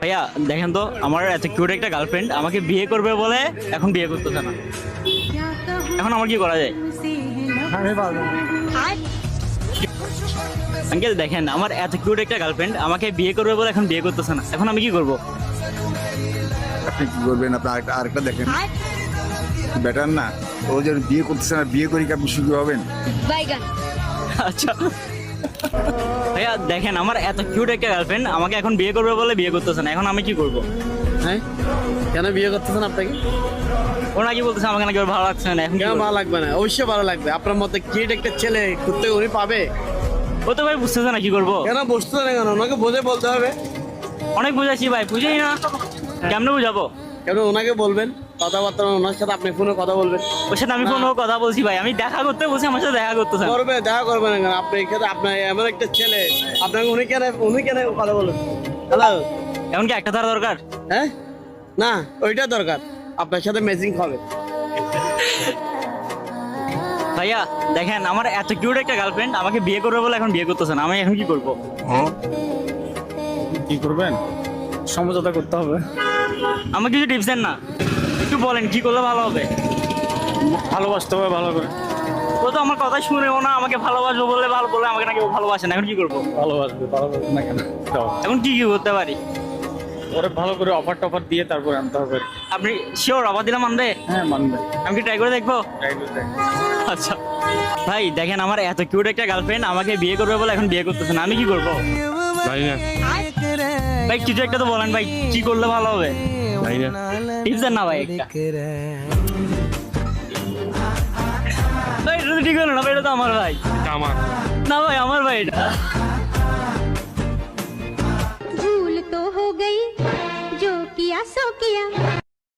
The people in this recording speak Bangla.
ভাইয়া দেখেন তো, আমার এত কিউট একটা গার্লফ্রেন্ড আমাকে বিয়ে করবে বলে এখন বিয়ে করতেছে না। এখন আমার কি করা যায়? আমি পারবো না। আঙ্কেল দেখেন, আমার এত কিউট একটা গার্লফ্রেন্ড আমাকে বিয়ে করবে বলে এখন বিয়ে করতেছে না। এখন আমি কি করব? আপনি কি করবেন? আপনি আরেকটা দেখেন, বেটার না? ও যে বিয়ে করতেছে না, বিয়ে করি কি আপনি সুখী হবেন? আচ্ছা ভাইয়া দেখেন, আমার এত কিউট একটা গার্লফ্রেন্ড আমাকে এখন বিয়ে করবে বলে বিয়ে করতেছে না। এখন আমি কি করব? হ্যাঁ, কেন বিয়ে করতেছেন আপনাকে? ও নাকি বলতেছে আমাকে নাকি ওর ভালো লাগছে না। এখন কি কেন করবো? ভালো লাগবে না? অবশ্যই ভালো লাগবে। আপনার মতে কিট একটা ছেলে করতে উনি পাবে? ও তো ভাই বুঝতেছে না, কি করবো? কেন বসতে না কেন? ওনাকে বোঝে বলতে হবে। অনেক বুঝাচ্ছি ভাই, বুঝেই না। কেমনে বুঝাবো? কেন ওনাকে বলবেন কথাবার্তা, ওনার সাথে আপনি ফোনে কথা বলবেন। ওর সাথে আমি কোনো কথা বলছি ভাই, আমি দেখা করতে বলছি, আমার সাথে দেখা করতেছে না। করবে, দেখা করবে না কেন? আপনি এখানে আপনার এমন একটা ছেলে, আপনাকে উনি কেন কথা বলবেন? হ্যালো, এখন কি একটা তার দরকার? হ্যাঁ, না ওইটা দরকার, আপনার সাথে ম্যাচিং হবে। ভাইয়া দেখেন, আমার এত কিউট একটা গার্লফ্রেন্ড আমাকে বিয়ে করবে বলে এখন বিয়ে করতেছে না। আমি এখন কি করব? কি করবেন? সমঝোতা করতে হবে। আমাকে কিছু টিপস দেন না, একটু বলেন কি করলে ভালো হবে। ভালোবাসতে হবে ভালো করে। ও তো আমার কথা শুনেও না, আমাকে ভালোবাসবো বলে ভালো বলে আমাকে নাকি ও ভালোবাসে না। এখন কি করবো? ভালোবাসবে না কেন? দাও। এখন কি কি করতে পারি? ওরে ভালো করে অফার টফার দিয়ে তারপর আনতে হবে। আপনি শিওর আবার দিলাম মানবে? হ্যাঁ, মানবে। আমি কি ট্রাই করে দেখবো? Try করে দেখ। আচ্ছা ভাই দেখেন, আমার এত কিউট একটা গার্লফ্রেন্ড আমাকে বিয়ে করবে বলে এখন বিয়ে করতেছে না। আমি কি করবো? জানি না, ভাই কিছু একটা তো বলেন ভাই, কি করলে ভালো হবে? জানি না। টিপস দেন না ভাই একটা। ভাই এটা তো ঠিক হলো না ভাই, এটা তো আমার ভাই। এটা আমার। না ভাই, আমার ভাই এটা। भूल तो हो गई जो किया सो किया